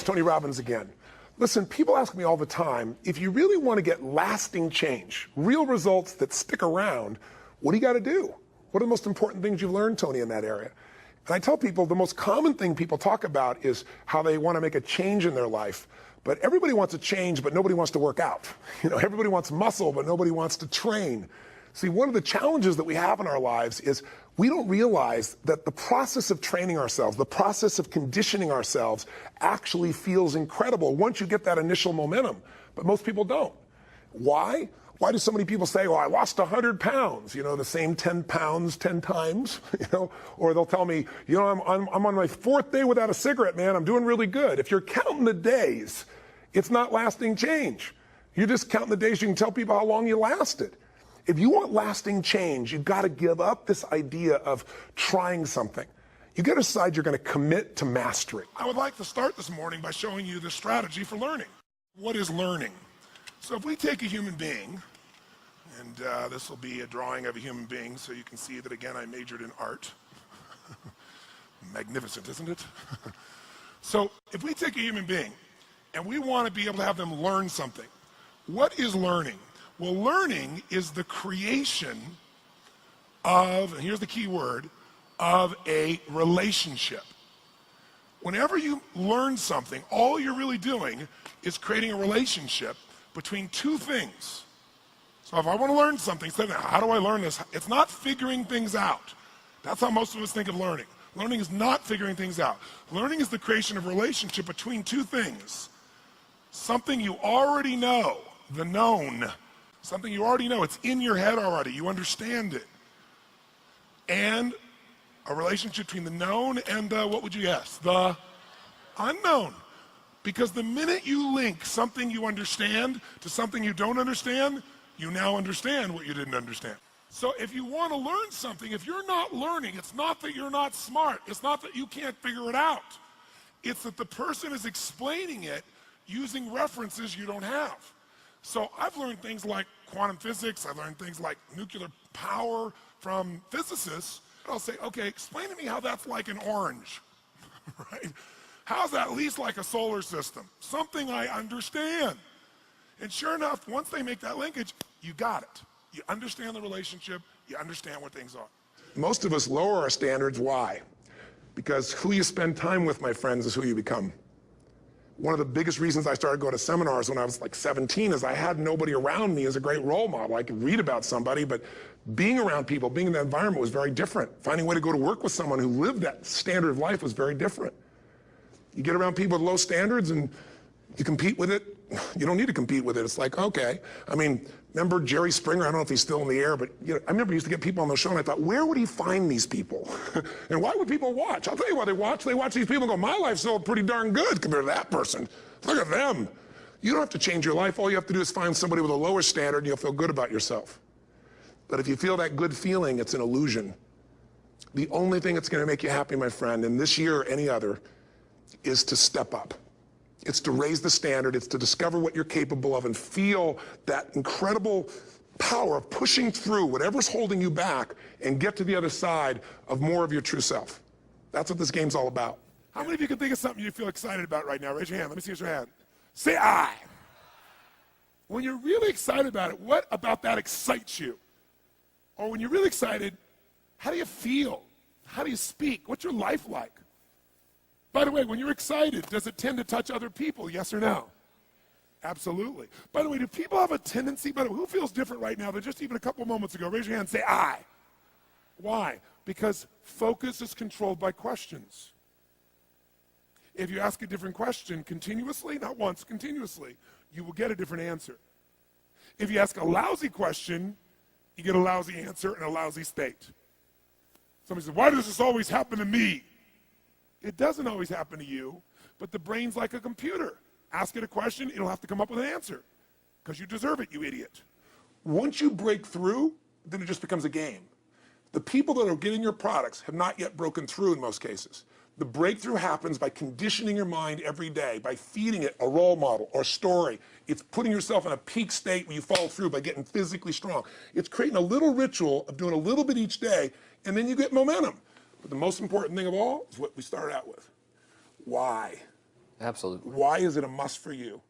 Tony Robbins again. Listen, people ask me all the time, if you really want to get lasting change, real results that stick around, what do you got to do? What are the most important things you've learned, Tony, in that area? And I tell people the most common thing people talk about is how they want to make a change in their life. But everybody wants a change, but nobody wants to work out. Everybody wants muscle, but nobody wants to train. See, one of the challenges that we have in our lives is we don't realize that the process of training ourselves, the process of conditioning ourselves actually feels incredible once you get that initial momentum. But most people don't. Why? Why do so many people say, oh, I lost 100 pounds, the same 10 pounds 10 times, or they'll tell me, I'm on my 4th day without a cigarette, man, I'm doing really good. If you're counting the days, it's not lasting change. You're just counting the days you can tell people how long you lasted. If you want lasting change, you've got to give up this idea of trying something. You got to decide you're going to commit to mastery. I would like to start this morning by showing you the strategy for learning. What is learning? So if we take a human being, and this will be a drawing of a human being, so you can see that, again, I majored in art. Magnificent, isn't it? So if we take a human being, and we want to be able to have them learn something, what is learning? Well, learning is the creation of, and here's the key word, of a relationship. Whenever you learn something, all you're really doing is creating a relationship between two things. So if I want to learn something, say, how do I learn this? It's not figuring things out. That's how most of us think of learning. Learning is not figuring things out. Learning is the creation of a relationship between two things. Something you already know, the known. Something you already know, it's in your head already, you understand it. And a relationship between the known and the, what would you guess? The unknown. Because the minute you link something you understand to something you don't understand, you now understand what you didn't understand. So if you want to learn something, if you're not learning, it's not that you're not smart, it's not that you can't figure it out. It's that the person is explaining it using references you don't have. So I've learned things like quantum physics, I've learned things like nuclear power from physicists. I'll say, okay, explain to me how that's like an orange, right? How's that at least like a solar system? Something I understand. And sure enough, once they make that linkage, you got it. You understand the relationship, you understand what things are. Most of us lower our standards, why? Because who you spend time with, my friends, is who you become. One of the biggest reasons I started going to seminars when I was like 17 is I had nobody around me as a great role model. I could read about somebody, but being around people, being in that environment was very different. Finding a way to go to work with someone who lived that standard of life was very different. You get around people with low standards and you compete with it. You don't need to compete with it. It's like, okay. I mean, remember Jerry Springer? I don't know if he's still in the air, but I remember he used to get people on the show and I thought, where would he find these people? And why would people watch? I'll tell you why they watch. They watch these people and go, my life's still pretty darn good compared to that person. Look at them. You don't have to change your life. All you have to do is find somebody with a lower standard and you'll feel good about yourself. But if you feel that good feeling, it's an illusion. The only thing that's going to make you happy, my friend, and this year or any other, is to step up. It's to raise the standard. It's to discover what you're capable of and feel that incredible power of pushing through whatever's holding you back and get to the other side of more of your true self. That's what this game's all about. How many of you can think of something you feel excited about right now? Raise your hand. Let me see your hand. Say I. When you're really excited about it, what about that excites you? Or when you're really excited, how do you feel? How do you speak? What's your life like? By the way, when you're excited, does it tend to touch other people, yes or no? Absolutely. By the way, do people have a tendency, who feels different right now than just even a couple moments ago? Raise your hand and say, I. Why? Because focus is controlled by questions. If you ask a different question continuously, not once, continuously, you will get a different answer. If you ask a lousy question, you get a lousy answer and a lousy state. Somebody says, why does this always happen to me? It doesn't always happen to you, but the brain's like a computer. Ask it a question, it'll have to come up with an answer because you deserve it, you idiot. Once you break through, then it just becomes a game. The people that are getting your products have not yet broken through in most cases. The breakthrough happens by conditioning your mind every day, by feeding it a role model or story. It's putting yourself in a peak state where you follow through by getting physically strong. It's creating a little ritual of doing a little bit each day, and then you get momentum. But the most important thing of all is what we started out with. Why? Absolutely. Why is it a must for you?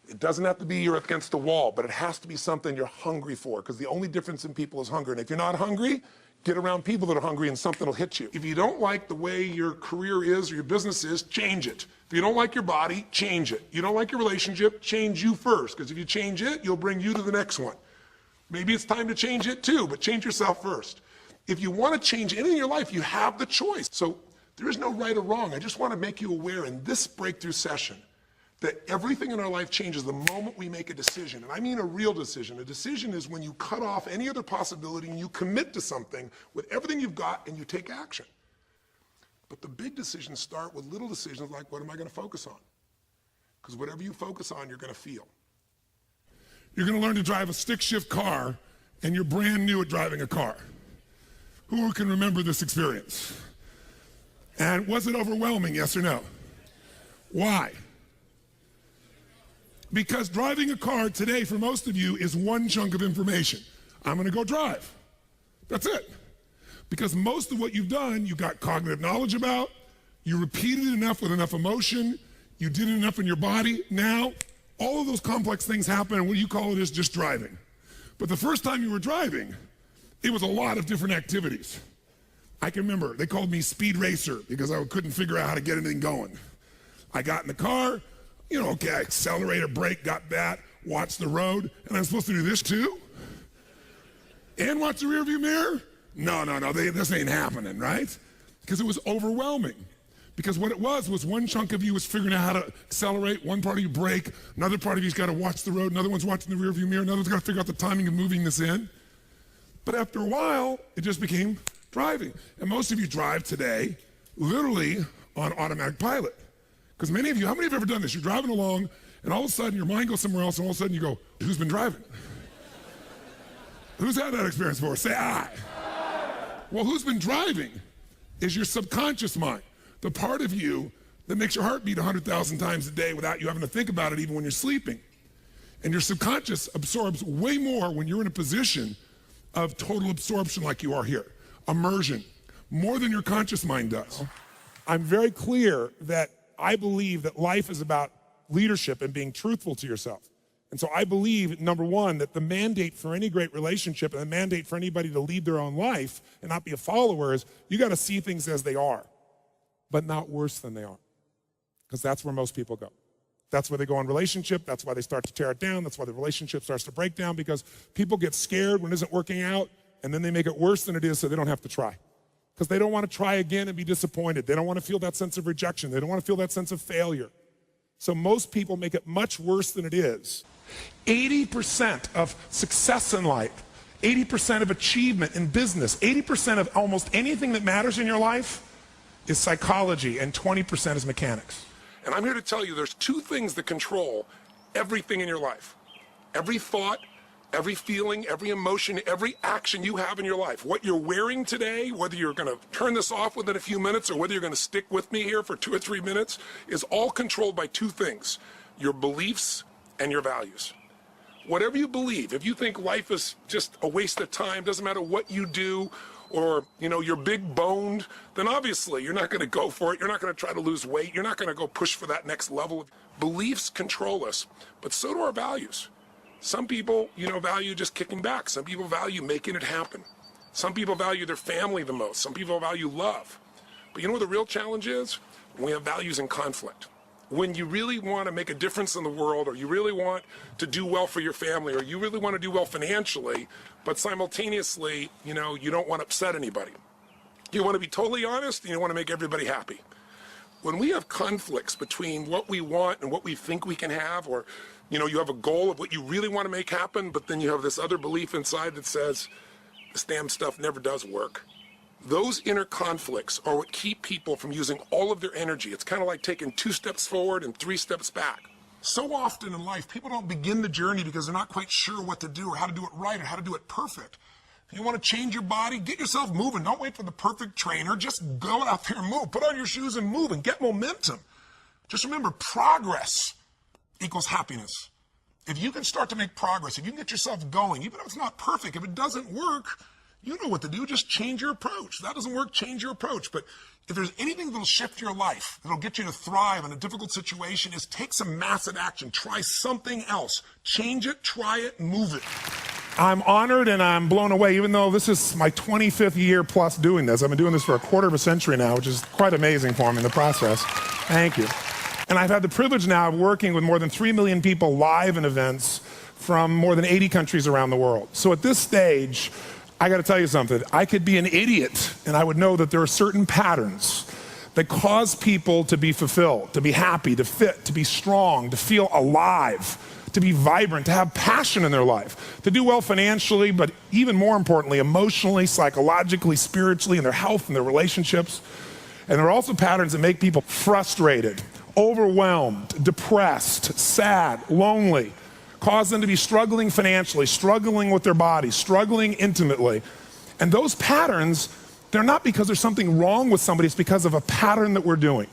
It doesn't have to be you're against the wall, but it has to be something you're hungry for, because the only difference in people is hunger. And if you're not hungry, get around people that are hungry and something will hit you. If you don't like the way your career is or your business is, change it. If you don't like your body, change it. You don't like your relationship, change you first, because if you change it, you'll bring you to the next one. Maybe it's time to change it too, but change yourself first. If you want to change anything in your life, you have the choice. So there is no right or wrong. I just want to make you aware in this breakthrough session that everything in our life changes the moment we make a decision. And I mean a real decision. A decision is when you cut off any other possibility and you commit to something with everything you've got and you take action. But the big decisions start with little decisions like, what am I going to focus on? Because whatever you focus on, you're going to feel. You're going to learn to drive a stick shift car and you're brand new at driving a car. Who can remember this experience? And was it overwhelming, yes or no? Why? Because driving a car today for most of you is one chunk of information. I'm going to go drive. That's it. Because most of what you've done, you got cognitive knowledge about, you repeated it enough with enough emotion, you did it enough in your body. Now, all of those complex things happen, and what you call it is just driving. But the first time you were driving, it was a lot of different activities. I can remember, they called me speed racer because I couldn't figure out how to get anything going. I got in the car, okay, I accelerated, brake, got that, watched the road, and I'm supposed to do this too? And watch the rearview mirror? No, this ain't happening, right? Because it was overwhelming. Because what it was one chunk of you was figuring out how to accelerate, one part of you brake, another part of you's got to watch the road, another one's watching the rearview mirror, another one's got to figure out the timing of moving this in. But after a while, it just became driving. And most of you drive today literally on automatic pilot. Because many of you, how many have ever done this? You're driving along, and all of a sudden your mind goes somewhere else, and all of a sudden you go, who's been driving? Who's had that experience before? Say I. Well, who's been driving is your subconscious mind, the part of you that makes your heart beat 100,000 times a day without you having to think about it even when you're sleeping. And your subconscious absorbs way more when you're in a position of total absorption like you are here, immersion, more than your conscious mind does. I'm very clear that I believe that life is about leadership and being truthful to yourself. And so I believe, number one, that the mandate for any great relationship and the mandate for anybody to lead their own life and not be a follower is you got to see things as they are, but not worse than they are. Because that's where most people go. That's where they go in relationship. That's why they start to tear it down. That's why the relationship starts to break down, because people get scared when it isn't working out, and then they make it worse than it is so they don't have to try. Because they don't want to try again and be disappointed. They don't want to feel that sense of rejection. They don't want to feel that sense of failure. So most people make it much worse than it is. 80% of success in life, 80% of achievement in business, 80% of almost anything that matters in your life is psychology, and 20% is mechanics. And I'm here to tell you there's two things that control everything in your life. Every thought, every feeling, every emotion, every action you have in your life. What you're wearing today, whether you're going to turn this off within a few minutes or whether you're going to stick with me here for 2 or 3 minutes, is all controlled by two things: your beliefs and your values. Whatever you believe, if you think life is just a waste of time, doesn't matter what you do, or you're big boned, then obviously you're not going to go for it. You're not going to try to lose weight. You're not going to go push for that next level. Beliefs control us, but so do our values. Some people, value just kicking back. Some people value making it happen. Some people value their family the most. Some people value love. But you know what the real challenge is? When we have values in conflict. When you really want to make a difference in the world, or you really want to do well for your family, or you really want to do well financially, but simultaneously, you don't want to upset anybody. You want to be totally honest, and you want to make everybody happy. When we have conflicts between what we want and what we think we can have, or you have a goal of what you really want to make happen, but then you have this other belief inside that says this damn stuff never does work. Those inner conflicts are what keep people from using all of their energy. It's kind of like taking 2 steps forward and 3 steps back. So often in life, people don't begin the journey because they're not quite sure what to do or how to do it right or how to do it perfect. If you want to change your body, get yourself moving. Don't wait for the perfect trainer. Just go out there and move. Put on your shoes and move and get momentum. Just remember, progress equals happiness. If you can start to make progress, if you can get yourself going, even if it's not perfect, if it doesn't work, You know what to do, just change your approach. That doesn't work, change your approach. But if there's anything that'll shift your life, that'll get you to thrive in a difficult situation, is take some massive action. Try something else. Change it, try it, move it. I'm honored and I'm blown away, even though this is my 25th year plus doing this. I've been doing this for a quarter of a century now, which is quite amazing for me in the process. Thank you. And I've had the privilege now of working with more than 3 million people live in events from more than 80 countries around the world. So at this stage, I got to tell you something. I could be an idiot, and I would know that there are certain patterns that cause people to be fulfilled, to be happy, to fit, to be strong, to feel alive, to be vibrant, to have passion in their life, to do well financially, but even more importantly, emotionally, psychologically, spiritually, in their health and their relationships. And there are also patterns that make people frustrated, overwhelmed, depressed, sad, lonely, cause them to be struggling financially, struggling with their body, struggling intimately. And those patterns, they're not because there's something wrong with somebody, it's because of a pattern that we're doing.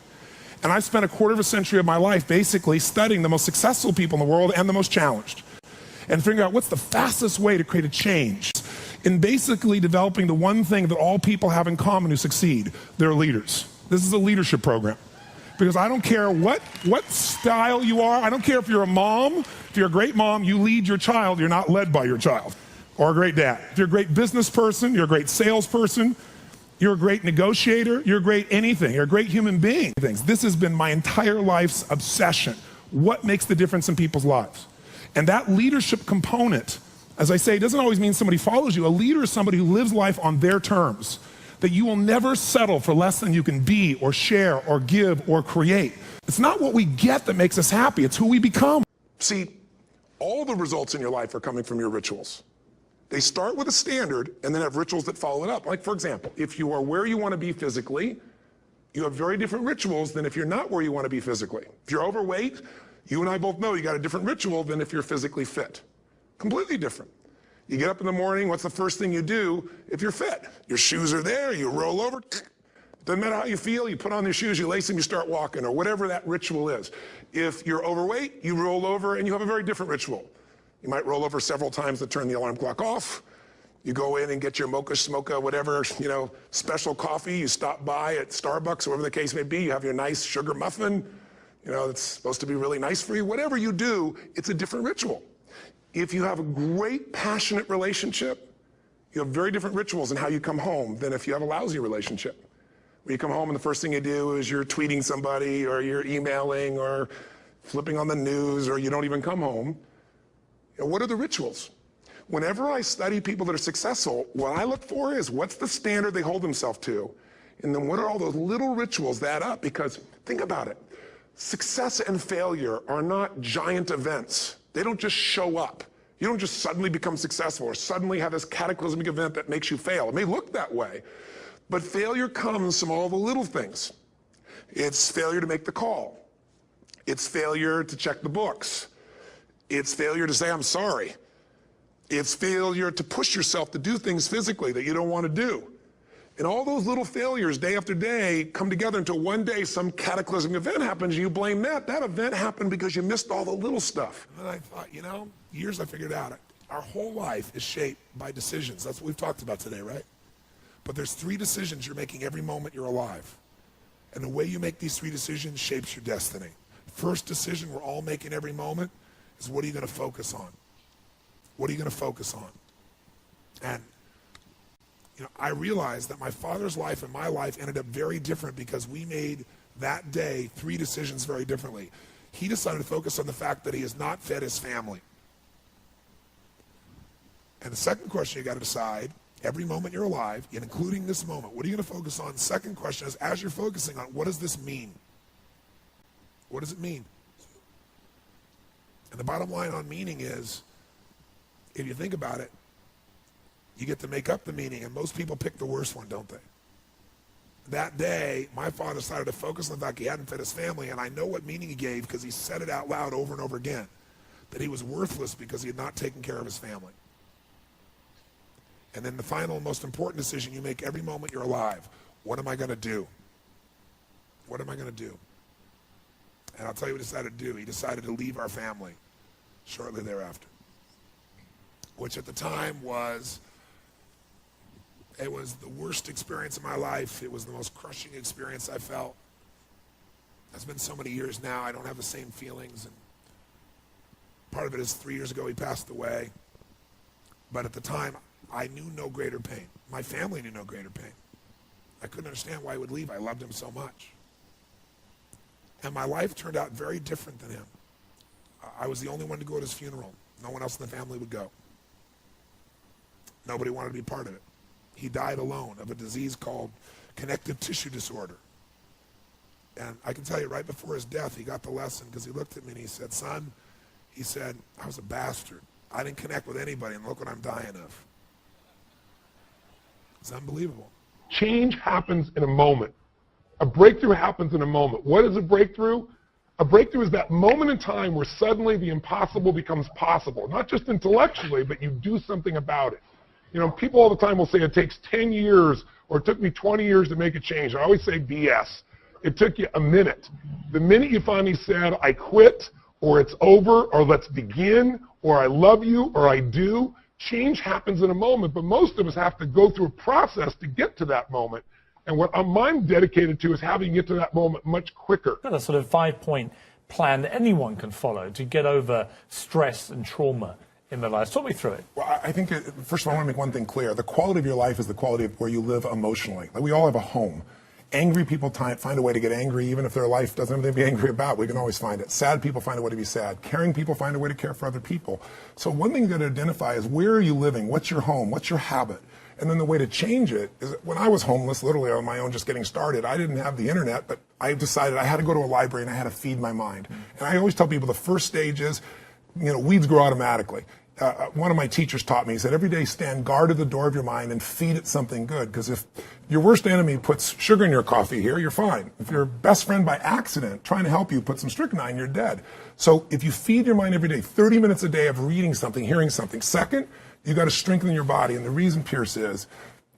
And I've spent a quarter of a century of my life basically studying the most successful people in the world and the most challenged, and figuring out what's the fastest way to create a change in basically developing the one thing that all people have in common who succeed: they're leaders. This is a leadership program. Because I don't care what style you are. I don't care if you're a mom. If you're a great mom, you lead your child. You're not led by your child. Or a great dad. If you're a great business person, you're a great salesperson, you're a great negotiator, you're a great anything. You're a great human being. This has been my entire life's obsession. What makes the difference in people's lives? And that leadership component, as I say, doesn't always mean somebody follows you. A leader is somebody who lives life on their terms. That you will never settle for less than you can be or share or give or create. It's not what we get that makes us happy, it's who we become. See, all the results in your life are coming from your rituals. They start with a standard and then have rituals that follow it up. Like, for example, if you are where you want to be physically, you have very different rituals than if you're not where you want to be physically. If you're overweight, you and I both know you got a different ritual than if you're physically fit. Completely different. You get up in the morning, what's the first thing you do if you're fit? Your shoes are there, you roll over, doesn't matter how you feel, you put on your shoes, you lace them, you start walking, or whatever that ritual is. If you're overweight, you roll over and you have a very different ritual. You might roll over several times to turn the alarm clock off. You go in and get your mocha, smocha, whatever, special coffee. You stop by at Starbucks, or whatever the case may be. You have your nice sugar muffin. It's supposed to be really nice for you. Whatever you do, it's a different ritual. If you have a great, passionate relationship, you have very different rituals in how you come home than if you have a lousy relationship. When you come home and the first thing you do is you're tweeting somebody, or you're emailing, or flipping on the news, or you don't even come home. What are the rituals? Whenever I study people that are successful, what I look for is what's the standard they hold themselves to, and then what are all those little rituals that add up? Because think about it. Success and failure are not giant events. They don't just show up. You don't just suddenly become successful or suddenly have this cataclysmic event that makes you fail. It may look that way, but failure comes from all the little things. It's failure to make the call. It's failure to check the books. It's failure to say, I'm sorry. It's failure to push yourself to do things physically that you don't want to do. And all those little failures day after day come together until one day some cataclysmic event happens and you blame that. That event happened because you missed all the little stuff. And then I thought, years I figured out, our whole life is shaped by decisions. That's what we've talked about today, right? But there's 3 decisions you're making every moment you're alive. And the way you make these 3 decisions shapes your destiny. First decision we're all making every moment is, what are you going to focus on? What are you going to focus on? And I realized that my father's life and my life ended up very different because we made that day 3 decisions very differently. He decided to focus on the fact that he has not fed his family. And the second question you got to decide, every moment you're alive, and including this moment, what are you going to focus on? Second question is, as you're focusing on, what does this mean? What does it mean? And the bottom line on meaning is, if you think about it, you get to make up the meaning, and most people pick the worst one, don't they? That day, my father decided to focus on the fact he hadn't fed his family, and I know what meaning he gave because he said it out loud over and over again, that he was worthless because he had not taken care of his family. And then the final and most important decision you make every moment you're alive, what am I going to do? What am I going to do? And I'll tell you what he decided to do. He decided to leave our family shortly thereafter, which at the time was It was the worst experience of my life. It was the most crushing experience I felt. It's been so many years now, I don't have the same feelings. And part of it is 3 years ago he passed away. But at the time, I knew no greater pain. My family knew no greater pain. I couldn't understand why he would leave. I loved him so much. And my life turned out very different than him. I was the only one to go at his funeral. No one else in the family would go. Nobody wanted to be part of it. He died alone of a disease called connective tissue disorder. And I can tell you, right before his death, he got the lesson because he looked at me and he said, son, he said, I was a bastard. I didn't connect with anybody, and look what I'm dying of. It's unbelievable. Change happens in a moment. A breakthrough happens in a moment. What is a breakthrough? A breakthrough is that moment in time where suddenly the impossible becomes possible. Not just intellectually, but you do something about it. You know, people all the time will say it takes 10 years or it took me 20 years to make a change. I always say BS. It took you a minute. The minute you finally said, I quit, or it's over, or let's begin, or I love you, or I do, change happens in a moment, but most of us have to go through a process to get to that moment. And what I'm dedicated to is having you get to that moment much quicker. Got a sort of 5-point plan that anyone can follow to get over stress and trauma in their lives. Talk me through it. Well, I think, first of all, I want to make one thing clear. The quality of your life is the quality of where you live emotionally. Like, we all have a home. Angry people find a way to get angry, even if their life doesn't have anything to be angry about. We can always find it. Sad people find a way to be sad. Caring people find a way to care for other people. So one thing you got to identify is, where are you living? What's your home? What's your habit? And then the way to change it is, when I was homeless, literally on my own, just getting started, I didn't have the internet, but I decided I had to go to a library and I had to feed my mind. And I always tell people the first stage is, weeds grow automatically. One of my teachers taught me, he said, every day stand guard at the door of your mind and feed it something good. Because if your worst enemy puts sugar in your coffee here, you're fine. If your best friend by accident trying to help you put some strychnine, you're dead. So if you feed your mind every day, 30 minutes a day of reading something, hearing something. Second, you got to strengthen your body. And the reason, Pierce, is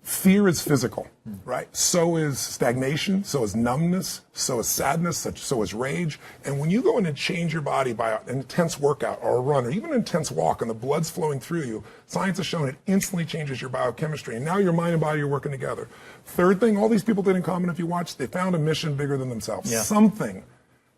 fear is physical, right? So is stagnation, so is numbness, so is sadness, so is rage. And when you go in and change your body by an intense workout or a run or even an intense walk and the blood's flowing through you, science has shown it instantly changes your biochemistry. And now your mind and body are working together. Third thing, all these people did in common, if you watch, they found a mission bigger than themselves. Yeah. Something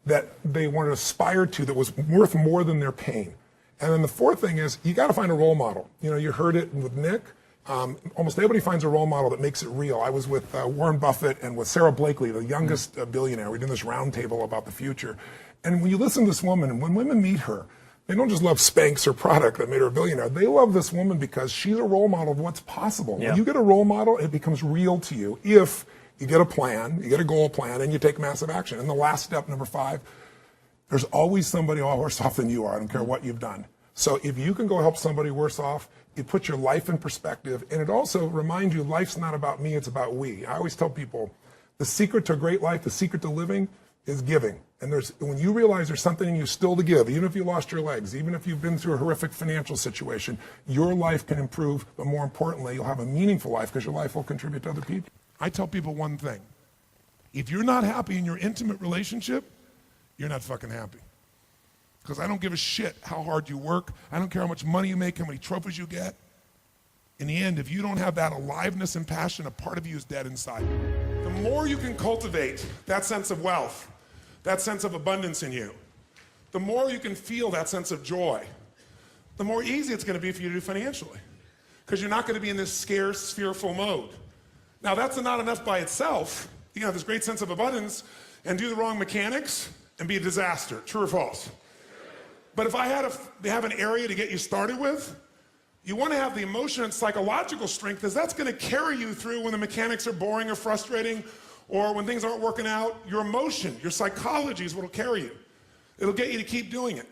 that they wanted to aspire to that was worth more than their pain. And then the fourth thing is, you got to find a role model. You heard it with Nick. Almost everybody finds a role model that makes it real. I was with Warren Buffett and with Sarah Blakely, the youngest billionaire. We're doing this roundtable about the future. And when you listen to this woman, and when women meet her, they don't just love Spanx, her product that made her a billionaire. They love this woman because she's a role model of what's possible. Yeah. When you get a role model, it becomes real to you if you get a plan, you get a goal plan, and you take massive action. And the last step, number 5, there's always somebody worse off than you are. I don't care what you've done. So if you can go help somebody worse off, it puts your life in perspective, and it also reminds you life's not about me, it's about we. I always tell people, the secret to a great life, the secret to living, is giving. And when you realize there's something in you still to give, even if you lost your legs, even if you've been through a horrific financial situation, your life can improve, but more importantly, you'll have a meaningful life because your life will contribute to other people. I tell people one thing. If you're not happy in your intimate relationship, you're not fucking happy. Because I don't give a shit how hard you work. I don't care how much money you make, how many trophies you get. In the end, if you don't have that aliveness and passion, a part of you is dead inside. The more you can cultivate that sense of wealth, that sense of abundance in you, the more you can feel that sense of joy, the more easy it's going to be for you to do financially. Because you're not going to be in this scarce, fearful mode. Now, that's not enough by itself. You can have this great sense of abundance and do the wrong mechanics and be a disaster. True or false? But if I had to have an area to get you started with, you want to have the emotion and psychological strength, because that's going to carry you through when the mechanics are boring or frustrating, or when things aren't working out. Your emotion, your psychology is what will carry you. It'll get you to keep doing it.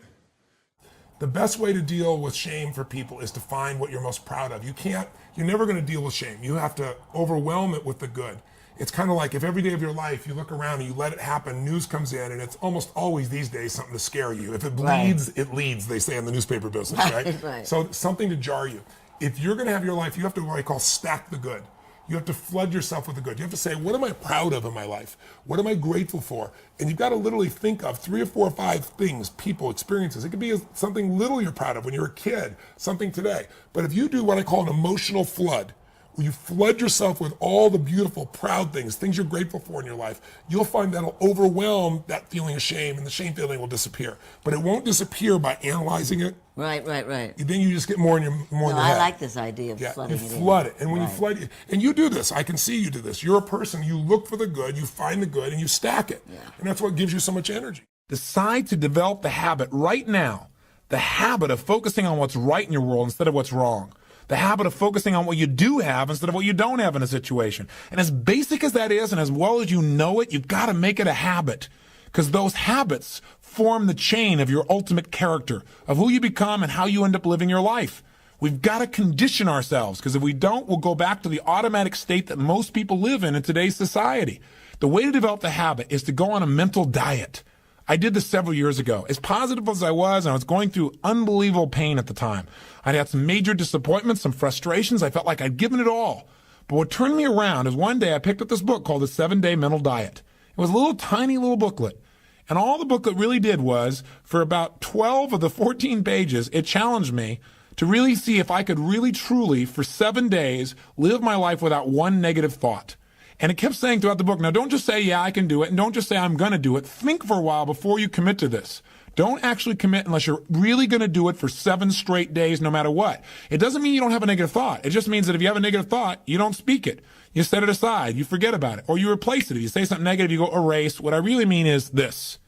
The best way to deal with shame for people is to find what you're most proud of. You're never going to deal with shame. You have to overwhelm it with the good. It's kind of like if every day of your life you look around and you let it happen, news comes in, and it's almost always these days something to scare you. If it bleeds, it leads, they say in the newspaper business, right? Right. So something to jar you. If you're going to have your life, you have to what I call stack the good. You have to flood yourself with the good. You have to say, what am I proud of in my life? What am I grateful for? And you've got to literally think of 3 or 4 or 5 things, people, experiences. It could be something little you're proud of when you're a kid, something today. But if you do what I call an emotional flood, when you flood yourself with all the beautiful, proud things you're grateful for in your life, you'll find that'll overwhelm that feeling of shame, and the shame feeling will disappear. But it won't disappear by analyzing it. Right. Then you just get more in your head. I like this idea of flooding it in. You flood it. And when you flood it, and you do this, I can see you do this. You're a person, you look for the good, you find the good, and you stack it. Yeah. And that's what gives you so much energy. Decide to develop the habit right now, the habit of focusing on what's right in your world instead of what's wrong. The habit of focusing on what you do have instead of what you don't have in a situation. And as basic as that is, and as well as you know it, you've got to make it a habit. Because those habits form the chain of your ultimate character, of who you become and how you end up living your life. We've got to condition ourselves, because if we don't, we'll go back to the automatic state that most people live in today's society. The way to develop the habit is to go on a mental diet. I did this several years ago. As positive as I was going through unbelievable pain at the time. I'd had some major disappointments, some frustrations. I felt like I'd given it all. But what turned me around is one day I picked up this book called The 7-Day Mental Diet. It was a little tiny little booklet. And all the booklet really did was, for about 12 of the 14 pages, it challenged me to really see if I could really truly, for 7 days, live my life without one negative thought. And it kept saying throughout the book, now don't just say, yeah, I can do it, and don't just say, I'm going to do it. Think for a while before you commit to this. Don't actually commit unless you're really going to do it for 7 straight days, no matter what. It doesn't mean you don't have a negative thought. It just means that if you have a negative thought, you don't speak it. You set it aside. You forget about it. Or you replace it. If you say something negative, you go erase. What I really mean is this.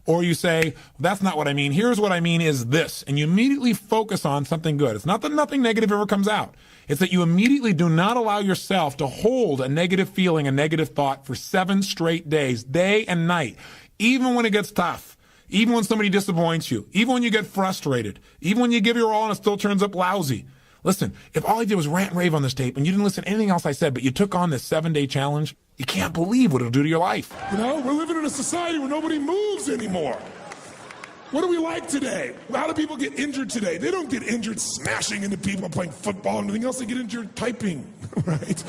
Or you say, that's not what I mean. Here's what I mean is this. And you immediately focus on something good. It's not that nothing negative ever comes out. It's that you immediately do not allow yourself to hold a negative feeling, a negative thought for 7 straight days, day and night, even when it gets tough, even when somebody disappoints you, even when you get frustrated, even when you give your all and it still turns up lousy. Listen, if all I did was rant and rave on this tape and you didn't listen to anything else I said, but you took on this 7-day challenge, you can't believe what it'll do to your life. You know, we're living in a society where nobody moves anymore. What do we like today? How do people get injured today? They don't get injured smashing into people, playing football and anything else. They get injured typing, right?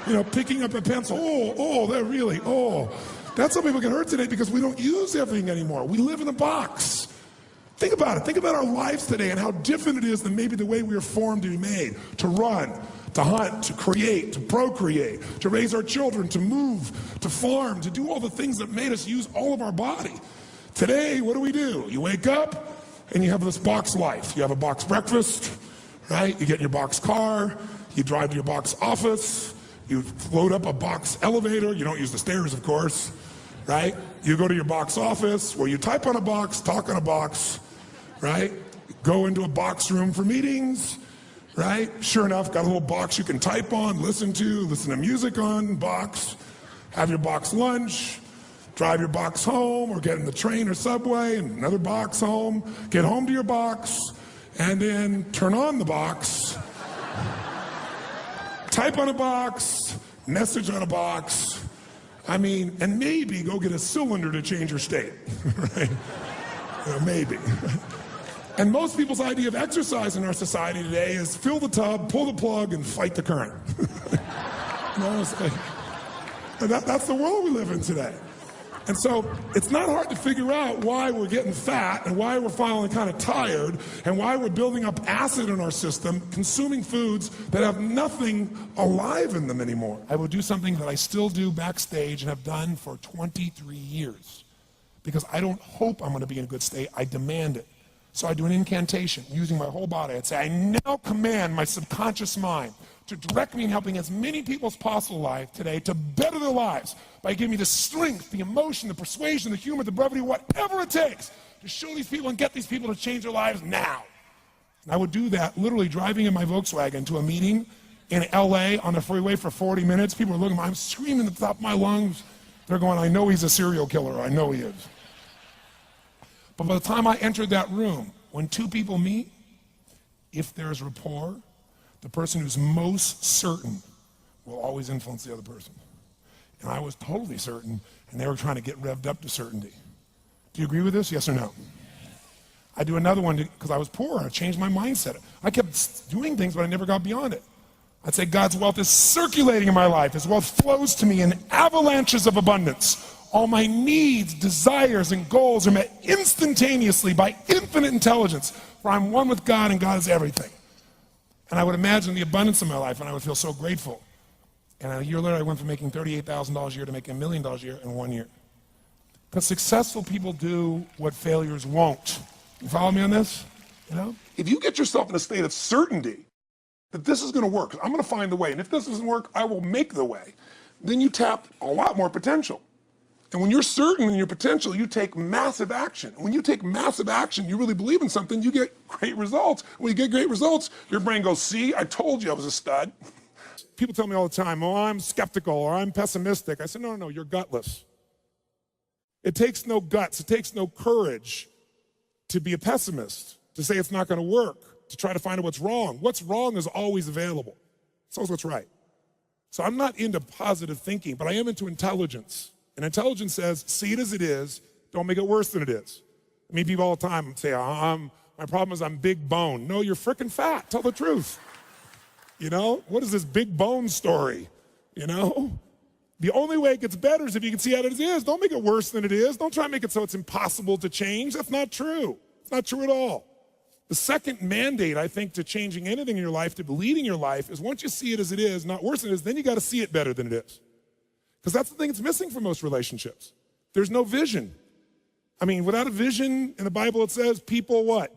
You know, picking up a pencil. That's how people get hurt today, because we don't use everything anymore. We live in a box. Think about it. Think about our lives today and how different it is than maybe the way we were formed to be made, to run, to hunt, to create, to procreate, to raise our children, to move, to farm, to do all the things that made us use all of our body. Today, what do? You wake up and you have this box life. You have a box breakfast, right? You get in your box car, you drive to your box office, you load up a box elevator. You don't use the stairs, of course, right? You go to your box office where you type on a box, talk on a box, right? Go into a box room for meetings, right? Sure enough, got a little box you can type on, listen to music on, box, have your box lunch, drive your box home, or get in the train or subway and another box home, get home to your box, and then turn on the box, type on a box, message on a box, and maybe go get a cylinder to change your state, right? Maybe. And most people's idea of exercise in our society today is fill the tub, pull the plug, and fight the current. That's the world we live in today. And so it's not hard to figure out why we're getting fat and why we're feeling kind of tired and why we're building up acid in our system, consuming foods that have nothing alive in them anymore. I will do something that I still do backstage and have done for 23 years because I don't hope I'm going to be in a good state. I demand it. So I do an incantation using my whole body. I'd say, I now command my subconscious mind to direct me in helping as many people as possible alive today to better their lives by giving me the strength, the emotion, the persuasion, the humor, the brevity, whatever it takes to show these people and get these people to change their lives now. And I would do that literally driving in my Volkswagen to a meeting in LA on the freeway for 40 minutes. People are looking at me, I'm screaming at the top of my lungs. They're going, I know he's a serial killer. I know he is. But by the time I entered that room, when 2 people meet, if there's rapport, the person who's most certain will always influence the other person. And I was totally certain, and they were trying to get revved up to certainty. Do you agree with this? Yes or no? I do another one because I was poor. I changed my mindset. I kept doing things, but I never got beyond it. I'd say God's wealth is circulating in my life. His wealth flows to me in avalanches of abundance. All my needs, desires, and goals are met instantaneously by infinite intelligence, for I'm one with God and God is everything. And I would imagine the abundance of my life, and I would feel so grateful. And a year later, I went from making $38,000 a year to making $1 million a year in 1 year. But successful people do what failures won't. You follow me on this? You know? If you get yourself in a state of certainty that this is going to work, I'm going to find the way, and if this doesn't work, I will make the way, then you tap a lot more potential. And when you're certain in your potential, you take massive action. When you take massive action, you really believe in something, you get great results. When you get great results, your brain goes, see, I told you I was a stud. People tell me all the time, oh, I'm skeptical or I'm pessimistic. I said, no, you're gutless. It takes no guts, it takes no courage to be a pessimist, to say it's not going to work, to try to find out what's wrong. What's wrong is always available. It's always what's right. So I'm not into positive thinking, but I am into intelligence. And intelligence says, see it as it is, don't make it worse than it is. I mean, people all the time say, my problem is I'm big bone. No, you're freaking fat, tell the truth. You know, what is this big bone story? You know, the only way it gets better is if you can see how it is. Don't make it worse than it is. Don't try to make it so it's impossible to change. That's not true. It's not true at all. The second mandate, I think, to changing anything in your life, to leading your life, is once you see it as it is, not worse than it is, then you got to see it better than it is. Because that's the thing that's missing from most relationships. There's no vision. I mean, without a vision, in the Bible it says, people what?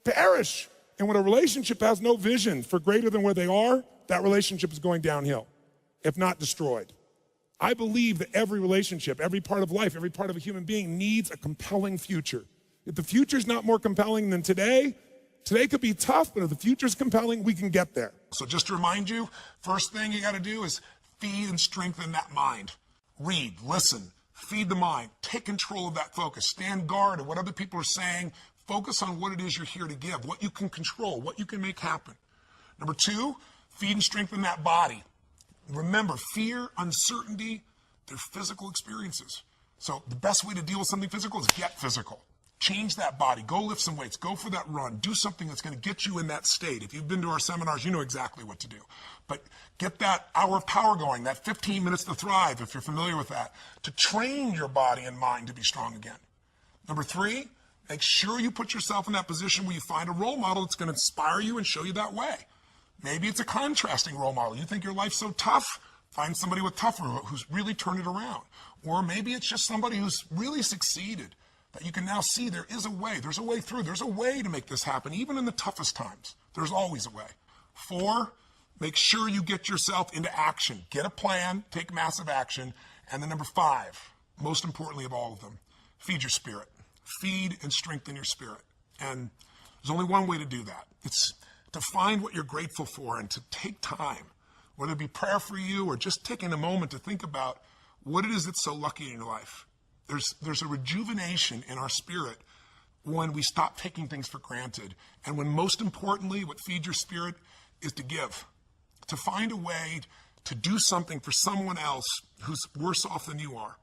Perish. And when a relationship has no vision for greater than where they are, that relationship is going downhill, if not destroyed. I believe that every relationship, every part of life, every part of a human being needs a compelling future. If the future is not more compelling than today could be tough, but if the future is compelling, we can get there. So just to remind you, first thing you got to do is feed and strengthen that mind. Read, listen, feed the mind, take control of that focus, stand guard at what other people are saying, focus on what it is you're here to give, what you can control, what you can make happen. Number two, feed and strengthen that body. Remember, fear, uncertainty, they're physical experiences. So the best way to deal with something physical is get physical. Change that body, go lift some weights, go for that run, do something that's going to get you in that state. If you've been to our seminars, you know exactly what to do. But get that hour of power going, that 15 minutes to thrive, if you're familiar with that, to train your body and mind to be strong again. Number three, make sure you put yourself in that position where you find a role model that's going to inspire you and show you that way. Maybe it's a contrasting role model. You think your life's so tough, find somebody with tougher who's really turned it around. Or maybe it's just somebody who's really succeeded, that you can now see there is a way. There's a way through. There's a way to make this happen, even in the toughest times. There's always a way. Four, make sure you get yourself into action. Get a plan, take massive action. And then number five, most importantly of all of them, feed your spirit. Feed and strengthen your spirit. And there's only one way to do that. It's to find what you're grateful for and to take time, whether it be prayer for you or just taking a moment to think about what it is that's so lucky in your life. There's a rejuvenation in our spirit when we stop taking things for granted. And when most importantly, what feeds your spirit is to give, to find a way to do something for someone else who's worse off than you are.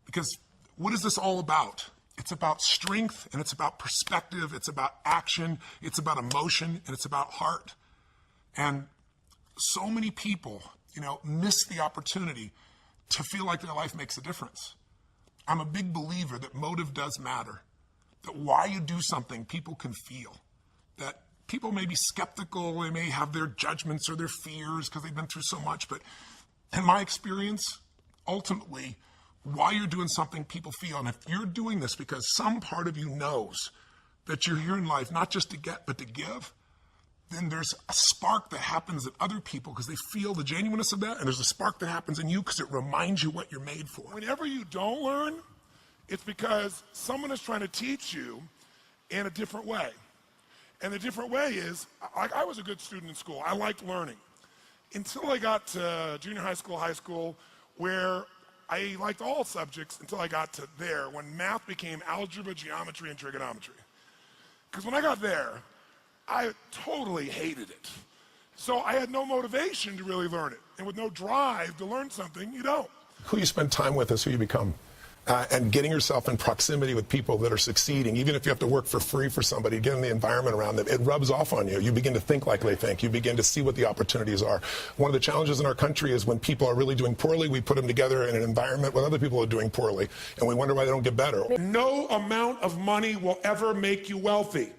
Because what is this all about? It's about strength, and it's about perspective, it's about action, it's about emotion, and it's about heart. And so many people, miss the opportunity to feel like their life makes a difference. I'm a big believer that motive does matter, that why you do something people can feel, that people may be skeptical, they may have their judgments or their fears because they've been through so much, but in my experience, ultimately, why you're doing something people feel, and if you're doing this because some part of you knows that you're here in life not just to get but to give, then there's a spark that happens in other people because they feel the genuineness of that, and there's a spark that happens in you because it reminds you what you're made for. Whenever you don't learn, it's because someone is trying to teach you in a different way. And the different way is, I was a good student in school. I liked learning until I got to junior high school, where I liked all subjects until I got to there, when math became algebra, geometry, and trigonometry. Because when I got there, I totally hated it. So I had no motivation to really learn it. And with no drive to learn something, you don't. Who you spend time with is who you become. And getting yourself in proximity with people that are succeeding, even if you have to work for free for somebody, get in the environment around them, it rubs off on you. You begin to think like they think. You begin to see what the opportunities are. One of the challenges in our country is when people are really doing poorly, we put them together in an environment with other people who are doing poorly, and we wonder why they don't get better. No amount of money will ever make you wealthy.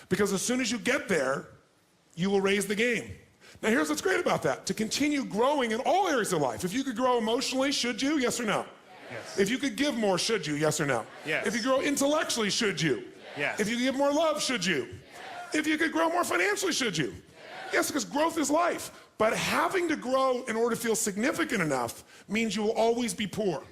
Because as soon as you get there, you will raise the game. Now here's what's great about that. To continue growing in all areas of life. If you could grow emotionally, should you? Yes or no? Yes. If you could give more, should you? Yes or no? Yes. If you grow intellectually, should you? Yes. If you could give more love, should you? Yes. If you could grow more financially, should you? Yes, because growth is life. But having to grow in order to feel significant enough means you will always be poor.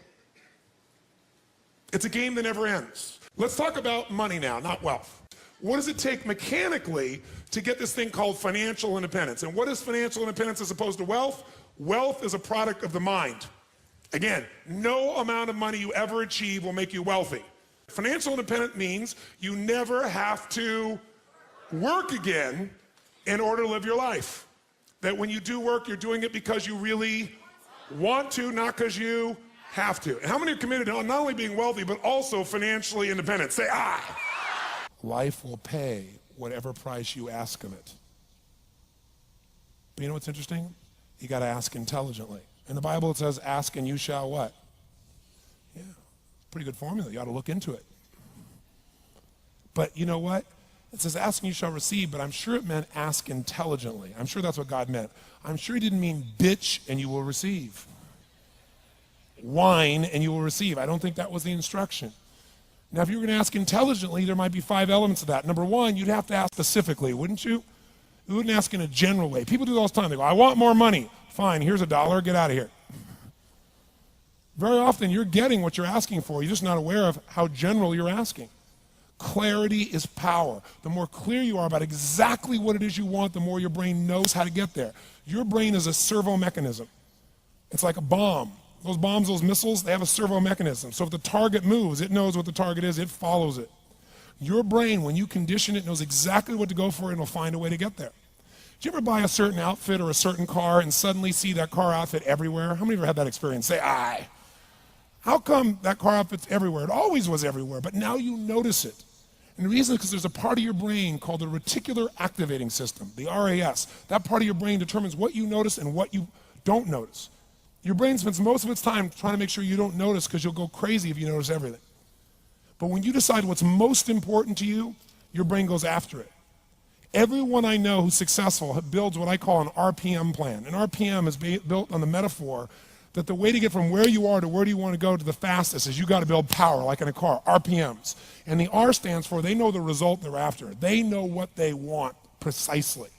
It's a game that never ends. Let's talk about money now, not wealth. What does it take mechanically to get this thing called financial independence? And what is financial independence as opposed to wealth? Wealth is a product of the mind. Again, no amount of money you ever achieve will make you wealthy. Financial independence means you never have to work again in order to live your life. That when you do work, you're doing it because you really want to, not because you have to. And how many are committed to not only being wealthy, but also financially independent? Say, ah! Life will pay whatever price you ask of it. But you know what's interesting? You got to ask intelligently. In the Bible it says, ask and you shall what? Yeah, pretty good formula. You ought to look into it. But you know what? It says ask and you shall receive, but I'm sure it meant ask intelligently. I'm sure that's what God meant. I'm sure he didn't mean bitch and you will receive. Whine and you will receive. I don't think that was the instruction. Now, if you were going to ask intelligently, there might be 5 elements of that. Number one, you'd have to ask specifically, wouldn't you? You wouldn't ask in a general way. People do it all the time. They go, I want more money. Fine, here's $1, get out of here. Very often, you're getting what you're asking for. You're just not aware of how general you're asking. Clarity is power. The more clear you are about exactly what it is you want, the more your brain knows how to get there. Your brain is a servo mechanism. It's like a bomb. Those bombs, those missiles, they have a servo mechanism. So if the target moves, it knows what the target is, it follows it. Your brain, when you condition it, knows exactly what to go for and it'll find a way to get there. Did you ever buy a certain outfit or a certain car and suddenly see that car outfit everywhere? How many of you have had that experience? Say, aye. How come that car outfit's everywhere? It always was everywhere, but now you notice it. And the reason is because there's a part of your brain called the reticular activating system, the RAS. That part of your brain determines what you notice and what you don't notice. Your brain spends most of its time trying to make sure you don't notice because you'll go crazy if you notice everything. But when you decide what's most important to you, your brain goes after it. Everyone I know who's successful builds what I call an RPM plan. An RPM is built on the metaphor that the way to get from where you are to where do you want to go to the fastest is you got to build power, like in a car, RPMs. And the R stands for they know the result they're after. They know what they want precisely.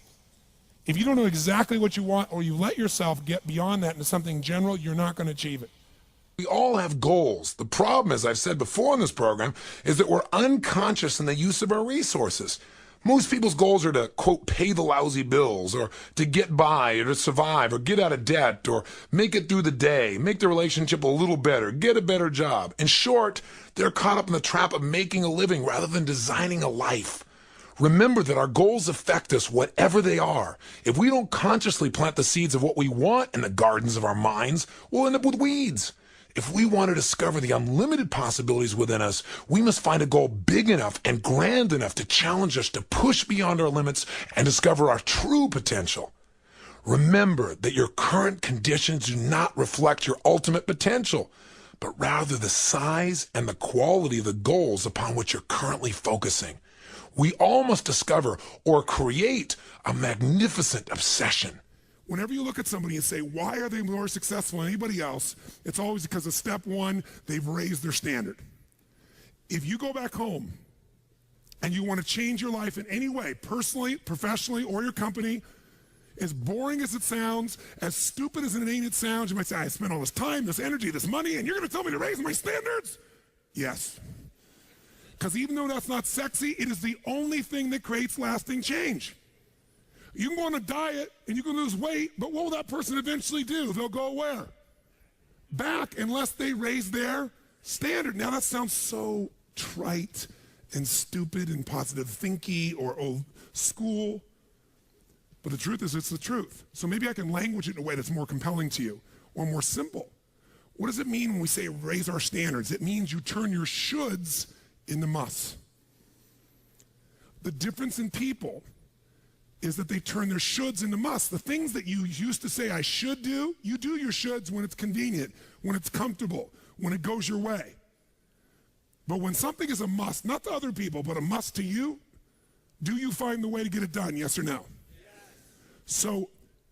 If you don't know exactly what you want or you let yourself get beyond that into something general, you're not going to achieve it. We all have goals. The problem, as I've said before in this program, is that we're unconscious in the use of our resources. Most people's goals are to, quote, pay the lousy bills, or to get by, or to survive, or get out of debt, or make it through the day, make the relationship a little better, get a better job. In short, they're caught up in the trap of making a living rather than designing a life. Remember that our goals affect us whatever they are. If we don't consciously plant the seeds of what we want in the gardens of our minds, we'll end up with weeds. If we want to discover the unlimited possibilities within us, we must find a goal big enough and grand enough to challenge us to push beyond our limits and discover our true potential. Remember that your current conditions do not reflect your ultimate potential, but rather the size and the quality of the goals upon which you're currently focusing. We all must discover or create a magnificent obsession. Whenever you look at somebody and say, why are they more successful than anybody else? It's always because of step one, they've raised their standard. If you go back home and you want to change your life in any way, personally, professionally, or your company, as boring as it sounds, as stupid as it ain't it sounds, you might say, I spent all this time, this energy, this money, and you're going to tell me to raise my standards? Yes. Because even though that's not sexy, it is the only thing that creates lasting change. You can go on a diet and you can lose weight, but what will that person eventually do? They'll go where? Back, unless they raise their standard. Now that sounds so trite and stupid and positive thinky or old school, but the truth is it's the truth. So maybe I can language it in a way that's more compelling to you or more simple. What does it mean when we say raise our standards? It means you turn your shoulds into musts. The difference in people is that they turn their shoulds into musts. The things that you used to say I should do, you do your shoulds when it's convenient, when it's comfortable, when it goes your way. But when something is a must, not to other people, but a must to you, do you find the way to get it done, yes or no? So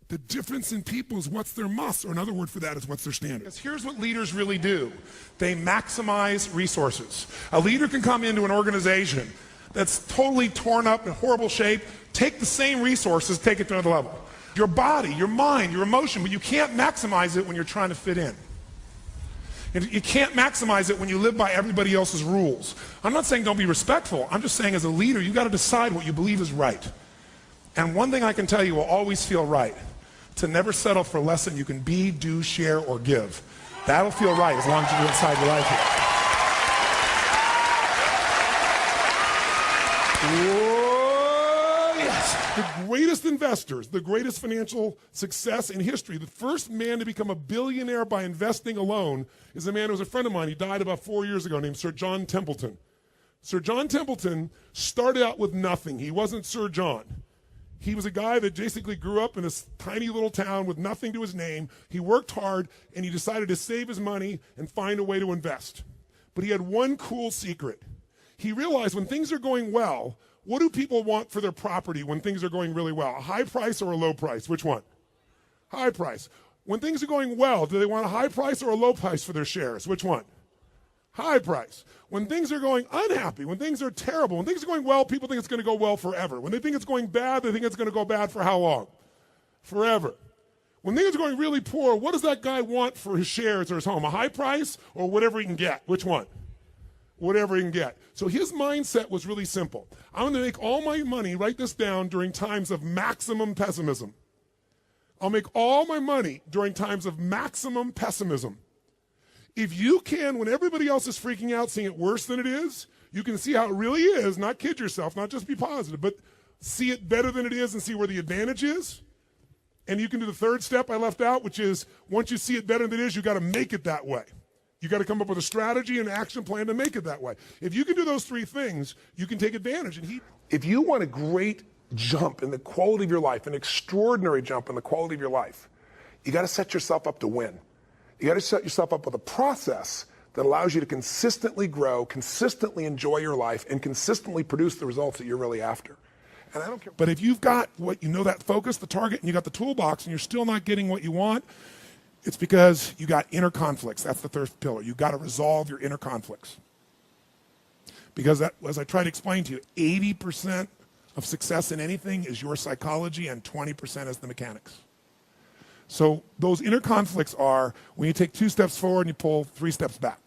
the difference in people is what's their must, or another word for that is what's their standard. Because here's what leaders really do. They maximize resources. A leader can come into an organization that's totally torn up in horrible shape, take the same resources, take it to another level. Your body, your mind, your emotion, but you can't maximize it when you're trying to fit in. And you can't maximize it when you live by everybody else's rules. I'm not saying don't be respectful. I'm just saying as a leader, you got to decide what you believe is right. And one thing I can tell you will always feel right: to never settle for less than you can be, do, share, or give. That'll feel right as long as you're inside your life here. Whoa, yes. The greatest investors, the greatest financial success in history, the first man to become a billionaire by investing alone is a man who was a friend of mine. He died about 4 years ago, named Sir John Templeton. Sir John Templeton started out with nothing. He wasn't Sir John. He was a guy that basically grew up in this tiny little town with nothing to his name. He worked hard, and he decided to save his money and find a way to invest. But he had one cool secret. He realized when things are going well, what do people want for their property when things are going really well? A high price or a low price? Which one? High price. When things are going well, do they want a high price or a low price for their shares? Which one? High price. When things are going unhappy, when things are terrible, when things are going well, people think it's going to go well forever. When they think it's going bad, they think it's going to go bad for how long? Forever. When things are going really poor, what does that guy want for his shares or his home? A high price or whatever he can get? Which one? Whatever he can get. So his mindset was really simple. I'm going to make all my money, write this down, during times of maximum pessimism. I'll make all my money during times of maximum pessimism. If you can, when everybody else is freaking out, seeing it worse than it is, you can see how it really is, not kid yourself, not just be positive, but see it better than it is and see where the advantage is. And you can do the third step I left out, which is once you see it better than it is, you got to make it that way. You got to come up with a strategy and action plan to make it that way. If you can do those three things, you can take advantage. If you want a great jump in the quality of your life, an extraordinary jump in the quality of your life, you got to set yourself up to win. You got to set yourself up with a process that allows you to consistently grow, consistently enjoy your life, and consistently produce the results that you're really after. And I don't care. But if you've got that focus, the target, and you got the toolbox, and you're still not getting what you want, it's because you got inner conflicts. That's the third pillar. You got to resolve your inner conflicts. Because that, as I try to explain to you, 80% of success in anything is your psychology, and 20% is the mechanics. So those inner conflicts are when you take 2 steps forward and you pull 3 steps back,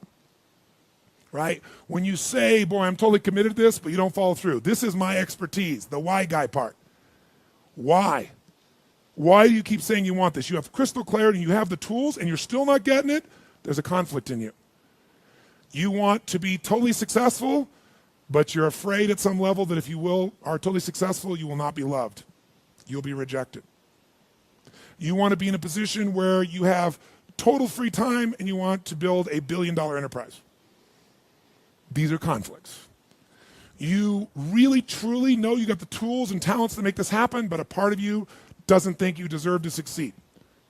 right? When you say, boy, I'm totally committed to this, but you don't follow through. This is my expertise, the why guy part. Why? Why do you keep saying you want this? You have crystal clarity and you have the tools and you're still not getting it. There's a conflict in you. You want to be totally successful, but you're afraid at some level that if you are totally successful, you will not be loved. You'll be rejected. You want to be in a position where you have total free time and you want to build a billion-dollar enterprise. These are conflicts. You really, truly know you got the tools and talents to make this happen, but a part of you doesn't think you deserve to succeed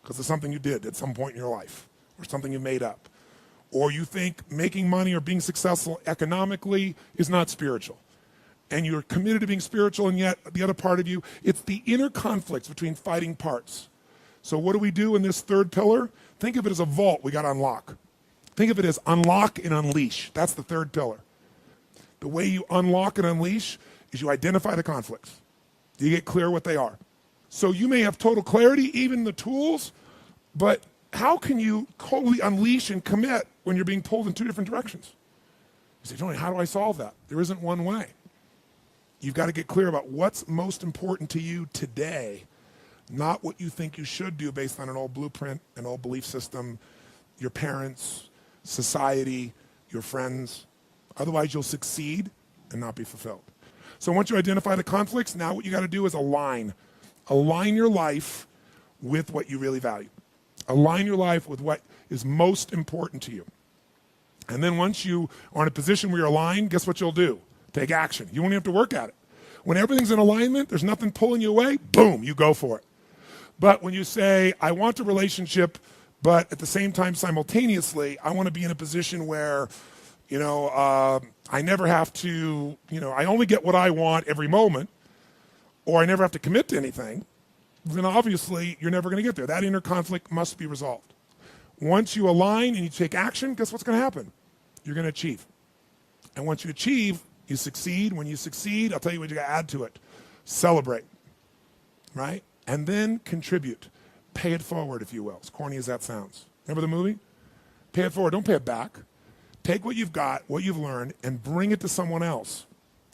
because it's something you did at some point in your life or something you made up. Or you think making money or being successful economically is not spiritual. And you're committed to being spiritual, and yet the other part of you, it's the inner conflicts between fighting parts. So what do we do in this third pillar? Think of it as a vault we got to unlock. Think of it as unlock and unleash. That's the third pillar. The way you unlock and unleash is you identify the conflicts. You get clear what they are. So you may have total clarity, even the tools, but how can you totally unleash and commit when you're being pulled in 2 different directions? You say, Tony, how do I solve that? There isn't one way. You've got to get clear about what's most important to you today, not what you think you should do based on an old blueprint, an old belief system, your parents, society, your friends. Otherwise, you'll succeed and not be fulfilled. So once you identify the conflicts, now what you got to do is align. Align your life with what you really value. Align your life with what is most important to you. And then once you are in a position where you're aligned, guess what you'll do? Take action. You won't even have to work at it. When everything's in alignment, there's nothing pulling you away, boom, you go for it. But when you say, I want a relationship, but at the same time, simultaneously, I want to be in a position where, I never have to, I only get what I want every moment, or I never have to commit to anything, then obviously you're never going to get there. That inner conflict must be resolved. Once you align and you take action, guess what's going to happen? You're going to achieve. And once you achieve, you succeed. When you succeed, I'll tell you what you got to add to it. Celebrate, right? And then contribute. Pay it forward, if you will, as corny as that sounds. Remember the movie? Pay it forward. Don't pay it back. Take what you've got, what you've learned, and bring it to someone else.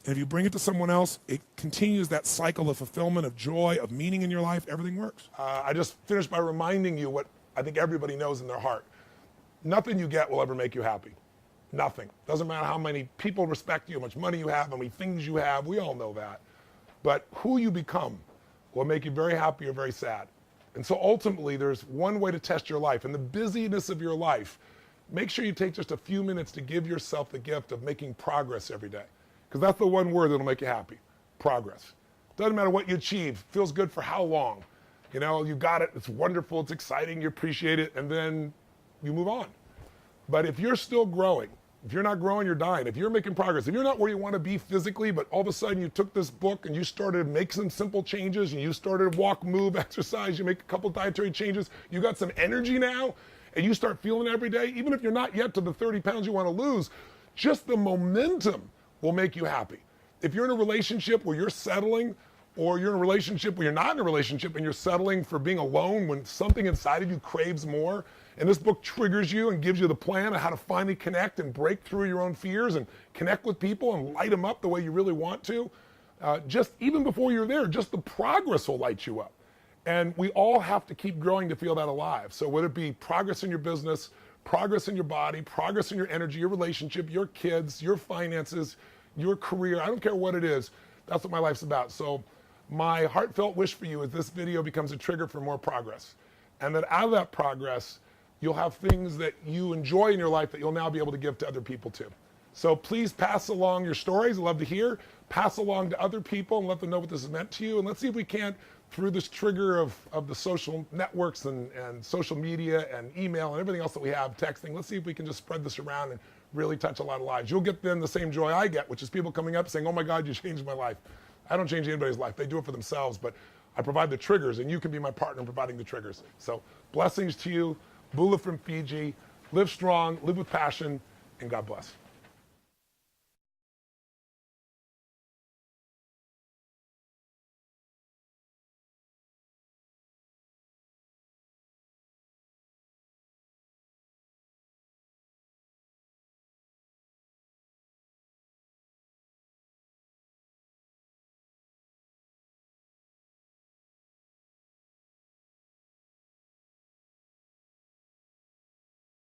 And if you bring it to someone else, it continues that cycle of fulfillment, of joy, of meaning in your life. Everything works. I just finished by reminding you what I think everybody knows in their heart. Nothing you get will ever make you happy. Nothing. Doesn't matter how many people respect you, how much money you have, how many things you have. We all know that. But who you become will make you very happy or very sad. And so ultimately, there's one way to test your life. In the busyness of your life, make sure you take just a few minutes to give yourself the gift of making progress every day. Because that's the one word that'll make you happy. Progress. Doesn't matter what you achieve. Feels good for how long. You know, you got it. It's wonderful. It's exciting. You appreciate it. And then you move on. But if you're still growing, if you're not growing, you're dying. If you're making progress, if you're not where you want to be physically, but all of a sudden you took this book and you started to make some simple changes, and you started to walk, move, exercise, you make a couple dietary changes, you got some energy now, and you start feeling it every day, even if you're not yet to the 30 pounds you want to lose, just the momentum will make you happy. If you're in a relationship where you're settling, or you're in a relationship where you're not in a relationship and you're settling for being alone when something inside of you craves more, and this book triggers you and gives you the plan of how to finally connect and break through your own fears and connect with people and light them up the way you really want to, just even before you're there, just the progress will light you up. And we all have to keep growing to feel that alive. So whether it be progress in your business, progress in your body, progress in your energy, your relationship, your kids, your finances, your career, I don't care what it is, that's what my life's about. So my heartfelt wish for you is this video becomes a trigger for more progress. And that out of that progress, you'll have things that you enjoy in your life that you'll now be able to give to other people too. So please pass along your stories. I'd love to hear. Pass along to other people and let them know what this has meant to you. And let's see if we can't, through this trigger of the social networks and social media and email and everything else that we have, texting, let's see if we can just spread this around and really touch a lot of lives. You'll get then the same joy I get, which is people coming up saying, oh my God, you changed my life. I don't change anybody's life. They do it for themselves, but I provide the triggers, and you can be my partner in providing the triggers. So blessings to you. Bula from Fiji. Live strong, live with passion, and God bless.